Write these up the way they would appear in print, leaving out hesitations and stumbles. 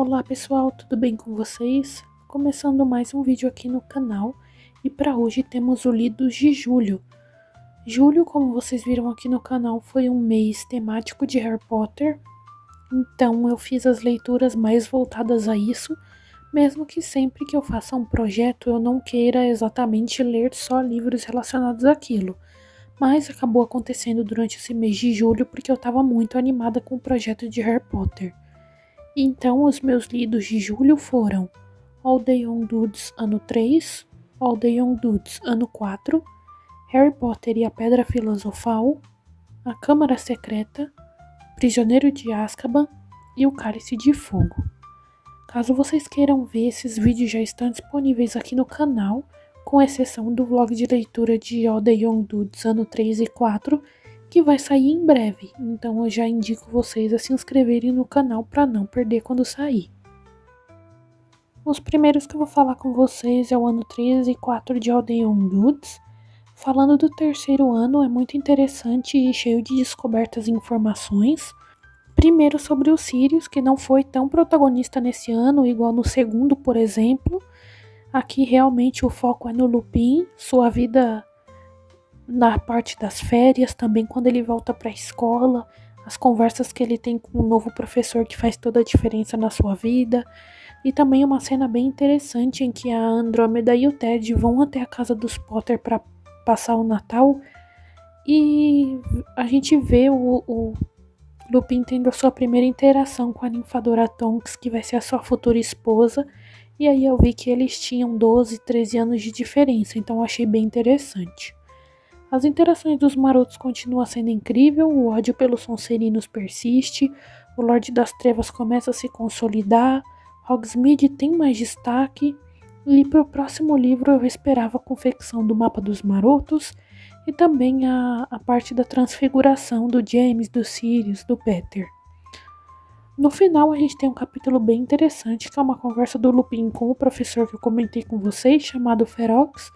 Olá pessoal, tudo bem com vocês? Começando mais um vídeo aqui no canal e para hoje temos o Lidos de Julho. Julho, como vocês viram aqui no canal, foi um mês temático de Harry Potter, então eu fiz as leituras mais voltadas a isso, mesmo que sempre que eu faça um projeto eu não queira exatamente ler só livros relacionados àquilo. Mas acabou acontecendo durante esse mês de julho porque eu estava muito animada com o projeto de Harry Potter. Então, os meus lidos de julho foram All the Young Dudes ano 3, All the Young Dudes ano 4, Harry Potter e a Pedra Filosofal, A Câmara Secreta, Prisioneiro de Azkaban e O Cálice de Fogo. Caso vocês queiram ver, esses vídeos já estão disponíveis aqui no canal, com exceção do vlog de leitura de All the Young Dudes ano 3 e 4, que vai sair em breve, então eu já indico vocês a se inscreverem no canal para não perder quando sair. Os primeiros que eu vou falar com vocês é o ano 3 e 4 de All the Young Dudes. Falando do terceiro ano, é muito interessante e cheio de descobertas e informações. Primeiro sobre o Sirius, que não foi tão protagonista nesse ano, igual no segundo, por exemplo. Aqui realmente o foco é no Lupin, sua vida na parte das férias, também quando ele volta para a escola, as conversas que ele tem com o novo professor que faz toda a diferença na sua vida, e também uma cena bem interessante em que a Andrômeda e o Ted vão até a casa dos Potter para passar o Natal, e a gente vê o Lupin tendo a sua primeira interação com a ninfadora Tonks, que vai ser a sua futura esposa, e aí eu vi que eles tinham 12, 13 anos de diferença, então eu achei bem interessante. As interações dos marotos continuam sendo incrível, o ódio pelos Sonserinos persiste, o Lorde das Trevas começa a se consolidar, Hogsmeade tem mais destaque, e para o próximo livro eu esperava a confecção do mapa dos marotos e também a parte da transfiguração do James, do Sirius, do Peter. No final a gente tem um capítulo bem interessante, que é uma conversa do Lupin com o professor que eu comentei com vocês, chamado Ferox,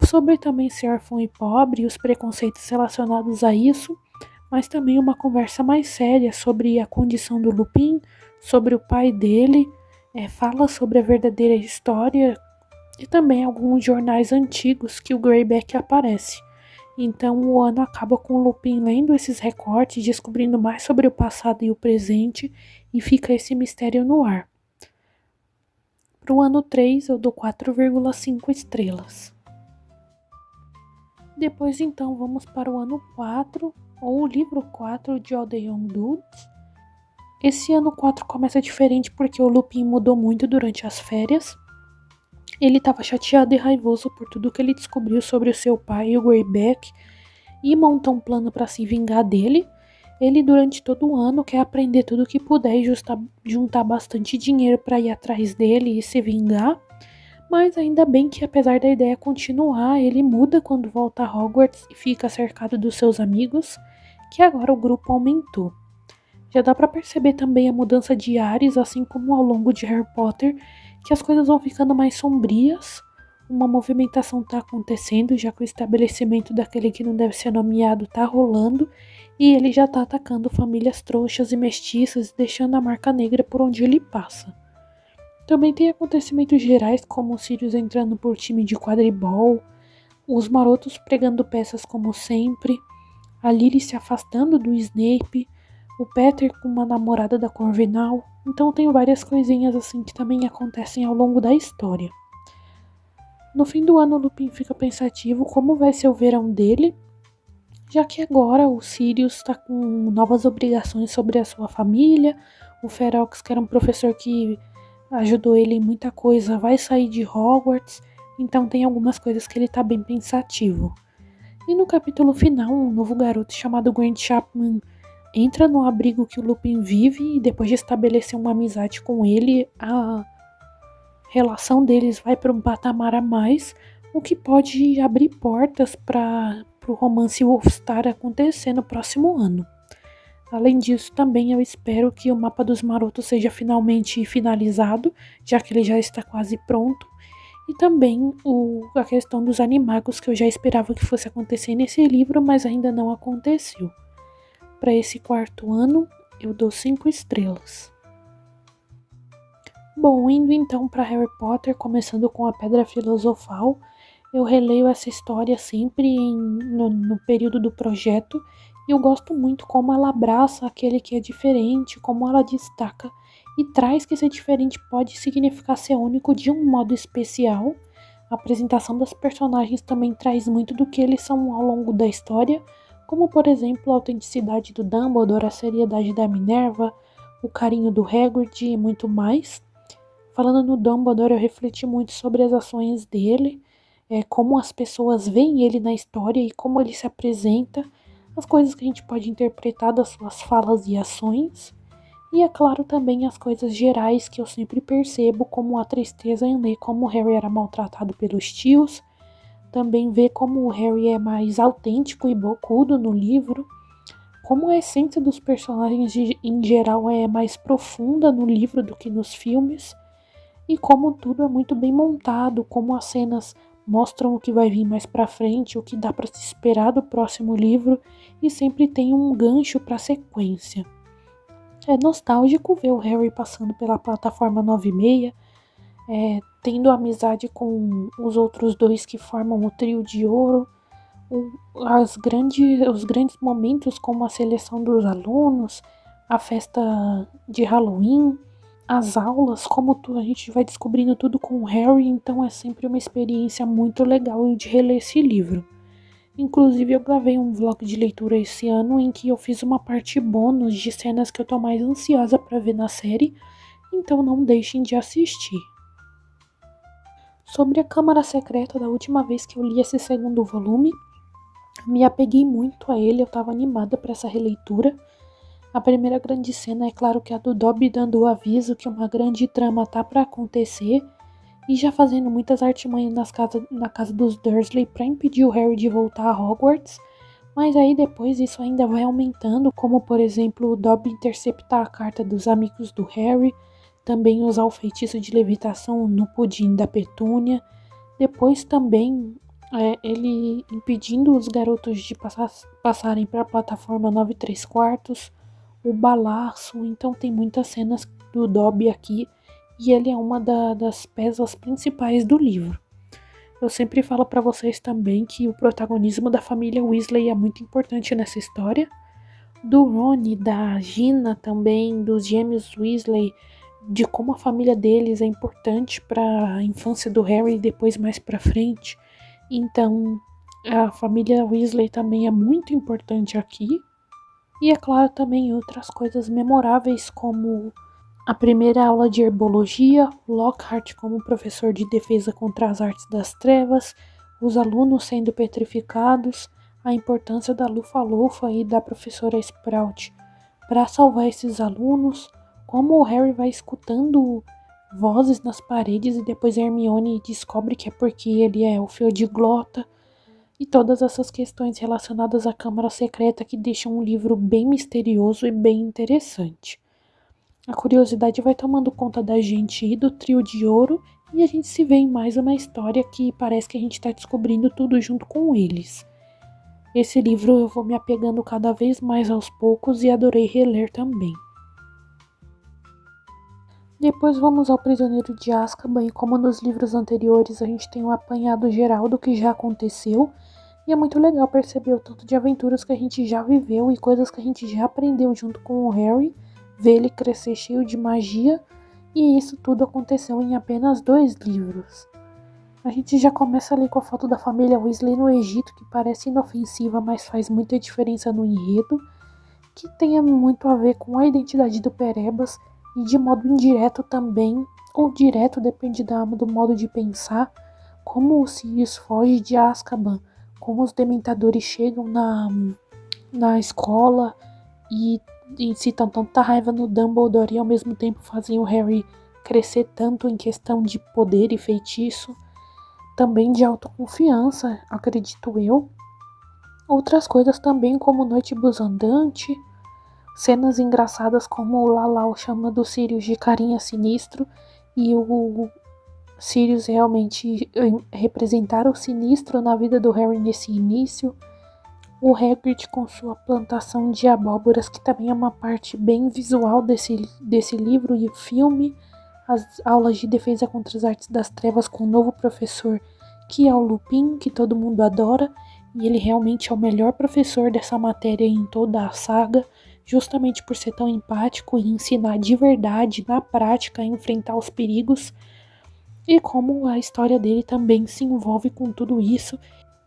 sobre também ser órfão e pobre e os preconceitos relacionados a isso, mas também uma conversa mais séria sobre a condição do Lupin, sobre o pai dele, fala sobre a verdadeira história e também alguns jornais antigos que o Greyback aparece. Então o ano acaba com o Lupin lendo esses recortes, descobrindo mais sobre o passado e o presente, e fica esse mistério no ar. Para o ano 3 eu dou 4,5 estrelas. Depois então vamos para o ano 4, ou o livro 4 de All the Young Dudes. Esse ano 4 começa diferente porque o Lupin mudou muito durante as férias. Ele estava chateado e raivoso por tudo que ele descobriu sobre o seu pai, o Greyback, e monta um plano para se vingar dele. Ele durante todo o ano quer aprender tudo o que puder e juntar bastante dinheiro para ir atrás dele e se vingar. Mas ainda bem que, apesar da ideia continuar, ele muda quando volta a Hogwarts e fica cercado dos seus amigos, que agora o grupo aumentou. Já dá pra perceber também a mudança de ares, assim como ao longo de Harry Potter, que as coisas vão ficando mais sombrias, uma movimentação tá acontecendo, já que o estabelecimento daquele que não deve ser nomeado tá rolando, e ele já tá atacando famílias trouxas e mestiças, deixando a marca negra por onde ele passa. Também tem acontecimentos gerais, como o Sirius entrando por time de quadribol, os marotos pregando peças como sempre, a Lily se afastando do Snape, o Peter com uma namorada da Corvinal. Então tem várias coisinhas assim que também acontecem ao longo da história. No fim do ano, o Lupin fica pensativo como vai ser o verão dele, já que agora o Sirius está com novas obrigações sobre a sua família, o Ferox, que era um professor que ajudou ele em muita coisa, vai sair de Hogwarts, então tem algumas coisas que ele tá bem pensativo. E no capítulo final, um novo garoto chamado Grant Chapman entra no abrigo que o Lupin vive, e depois de estabelecer uma amizade com ele, a relação deles vai para um patamar a mais, o que pode abrir portas para o romance Wolfstar acontecer no próximo ano. Além disso, também eu espero que o mapa dos marotos seja finalmente finalizado, já que ele já está quase pronto. E também a questão dos animagos, que eu já esperava que fosse acontecer nesse livro, mas ainda não aconteceu. Para esse quarto ano, eu dou 5 estrelas. Bom, indo então para Harry Potter, começando com a Pedra Filosofal, eu releio essa história sempre no período do projeto e eu gosto muito como ela abraça aquele que é diferente, como ela destaca e traz que ser diferente pode significar ser único de um modo especial. A apresentação dos personagens também traz muito do que eles são ao longo da história, como por exemplo a autenticidade do Dumbledore, a seriedade da Minerva, o carinho do Hagrid e muito mais. Falando no Dumbledore, eu refleti muito sobre as ações dele, como as pessoas veem ele na história e como ele se apresenta, as coisas que a gente pode interpretar das suas falas e ações. E é claro também as coisas gerais que eu sempre percebo, como a tristeza em ler como o Harry era maltratado pelos tios, também ver como o Harry é mais autêntico e bocudo no livro, como a essência dos personagens em geral é mais profunda no livro do que nos filmes, e como tudo é muito bem montado, como as cenas mostram o que vai vir mais pra frente, o que dá pra se esperar do próximo livro, e sempre tem um gancho pra sequência. É nostálgico ver o Harry passando pela plataforma 96, tendo amizade com os outros dois que formam o trio de ouro, os grandes momentos como a seleção dos alunos, a festa de Halloween, as aulas, como a gente vai descobrindo tudo com o Harry, então é sempre uma experiência muito legal de reler esse livro. Inclusive eu gravei um vlog de leitura esse ano em que eu fiz uma parte bônus de cenas que eu tô mais ansiosa para ver na série, então não deixem de assistir. Sobre a Câmara Secreta, da última vez que eu li esse segundo volume, me apeguei muito a ele, eu tava animada para essa releitura. A primeira grande cena é claro que é a do Dobby dando o aviso que uma grande trama tá para acontecer e já fazendo muitas artimanhas na casa dos Dursley para impedir o Harry de voltar a Hogwarts, mas aí depois isso ainda vai aumentando, como por exemplo o Dobby interceptar a carta dos amigos do Harry, também usar o feitiço de levitação no pudim da Petúnia, depois também ele impedindo os garotos de passarem para a plataforma 9 3/4, o balaço, então tem muitas cenas do Dobby aqui e ele é uma das peças principais do livro. Eu sempre falo para vocês também que o protagonismo da família Weasley é muito importante nessa história, do Ron, da Gina também, dos gêmeos Weasley, de como a família deles é importante para a infância do Harry e depois mais para frente. Então, a família Weasley também é muito importante aqui. E é claro também outras coisas memoráveis como a primeira aula de herbologia, Lockhart como professor de defesa contra as artes das trevas, os alunos sendo petrificados, a importância da Lufa-Lufa e da professora Sprout para salvar esses alunos, como o Harry vai escutando vozes nas paredes e depois a Hermione descobre que é porque ele é o Elfodiglota, e todas essas questões relacionadas à Câmara Secreta que deixam um livro bem misterioso e bem interessante. A curiosidade vai tomando conta da gente e do trio de ouro, e a gente se vê em mais uma história que parece que a gente está descobrindo tudo junto com eles. Esse livro eu vou me apegando cada vez mais aos poucos e adorei reler também. Depois vamos ao Prisioneiro de Azkaban, e como nos livros anteriores a gente tem um apanhado geral do que já aconteceu, e é muito legal perceber o tanto de aventuras que a gente já viveu e coisas que a gente já aprendeu junto com o Harry, ver ele crescer cheio de magia, e isso tudo aconteceu em apenas 2 livros. A gente já começa ali com a foto da família Weasley no Egito, que parece inofensiva, mas faz muita diferença no enredo, que tem muito a ver com a identidade do Perebas, e de modo indireto também, ou direto, depende do modo de pensar, como o Sirius foge de Azkaban, como os dementadores chegam na escola e incitam tanta raiva no Dumbledore e ao mesmo tempo fazem o Harry crescer tanto em questão de poder e feitiço, também de autoconfiança, acredito eu. Outras coisas também como Noite Andante, cenas engraçadas como o Lalau chama do Sirius de carinha sinistro e o Sirius realmente representar o sinistro na vida do Harry nesse início. O Hagrid com sua plantação de abóboras, que também é uma parte bem visual desse livro e filme. as aulas de defesa contra as artes das trevas com o novo professor, que é o Lupin, que todo mundo adora, e ele realmente é o melhor professor dessa matéria em toda a saga, justamente por ser tão empático e ensinar de verdade, na prática, a enfrentar os perigos, e como a história dele também se envolve com tudo isso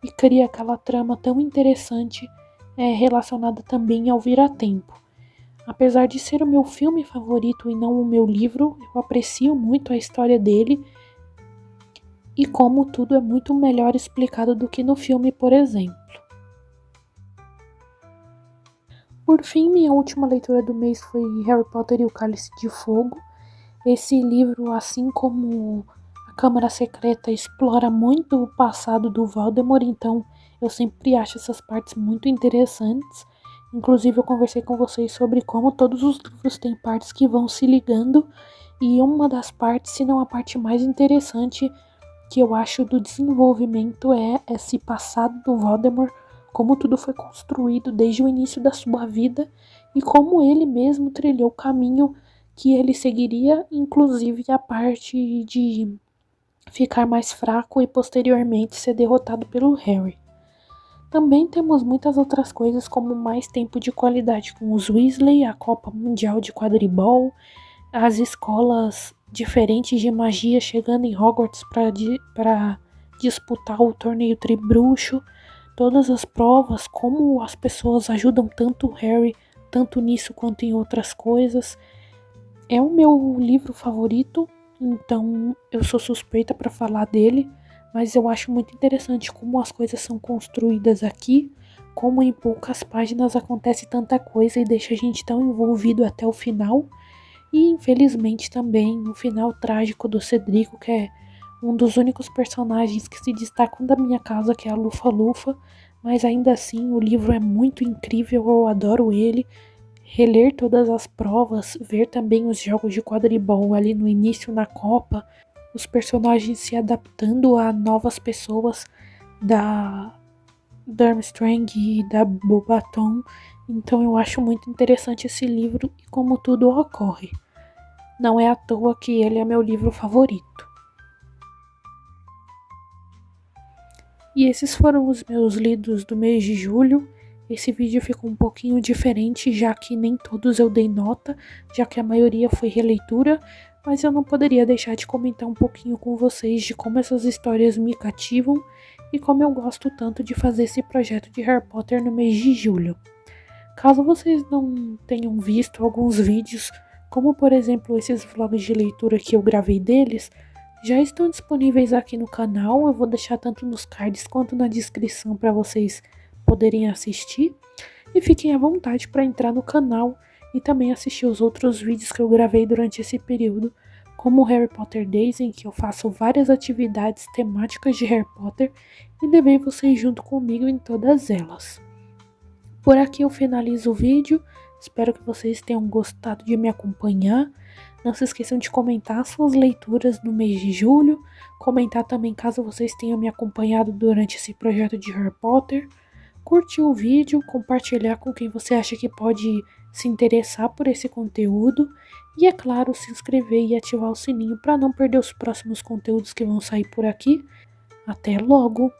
e cria aquela trama tão interessante relacionada também ao Vira-Tempo. Apesar de ser o meu filme favorito e não o meu livro, eu aprecio muito a história dele e como tudo é muito melhor explicado do que no filme, por exemplo. Por fim, minha última leitura do mês foi Harry Potter e o Cálice de Fogo. Esse livro, assim como A Câmara Secreta, explora muito o passado do Voldemort, então eu sempre acho essas partes muito interessantes. Inclusive eu conversei com vocês sobre como todos os livros têm partes que vão se ligando, e uma das partes, se não a parte mais interessante que eu acho do desenvolvimento, é esse passado do Voldemort, como tudo foi construído desde o início da sua vida e como ele mesmo trilhou o caminho que ele seguiria, inclusive a parte de ficar mais fraco e posteriormente ser derrotado pelo Harry. Também temos muitas outras coisas, como mais tempo de qualidade com os Weasley, a Copa Mundial de Quadribol, as escolas diferentes de magia chegando em Hogwarts para disputar o torneio Tribruxo, todas as provas, como as pessoas ajudam tanto o Harry, tanto nisso quanto em outras coisas. É o meu livro favorito, então eu sou suspeita para falar dele, mas eu acho muito interessante como as coisas são construídas aqui, como em poucas páginas acontece tanta coisa e deixa a gente tão envolvido até o final. E infelizmente também o final trágico do Cedrico, que é um dos únicos personagens que se destacam da minha casa, que é a Lufa-Lufa, mas ainda assim o livro é muito incrível, eu adoro ele. Reler todas as provas, ver também os jogos de quadribol ali no início na Copa, os personagens se adaptando a novas pessoas da Durmstrang e da Bobaton. Então eu acho muito interessante esse livro e como tudo ocorre. Não é à toa que ele é meu livro favorito. E esses foram os meus lidos do mês de julho. Esse vídeo ficou um pouquinho diferente, já que nem todos eu dei nota, já que a maioria foi releitura, mas eu não poderia deixar de comentar um pouquinho com vocês de como essas histórias me cativam e como eu gosto tanto de fazer esse projeto de Harry Potter no mês de julho. Caso vocês não tenham visto alguns vídeos, como por exemplo esses vlogs de leitura que eu gravei deles, já estão disponíveis aqui no canal. Eu vou deixar tanto nos cards quanto na descrição para vocês poderem assistir. E fiquem à vontade para entrar no canal e também assistir os outros vídeos que eu gravei durante esse período, como o Harry Potter Days, em que eu faço várias atividades temáticas de Harry Potter e levei vocês junto comigo em todas elas. Por aqui eu finalizo o vídeo, espero que vocês tenham gostado de me acompanhar. Não se esqueçam de comentar suas leituras no mês de julho, comentar também caso vocês tenham me acompanhado durante esse projeto de Harry Potter, curtir o vídeo, compartilhar com quem você acha que pode se interessar por esse conteúdo e, é claro, se inscrever e ativar o sininho para não perder os próximos conteúdos que vão sair por aqui. Até logo!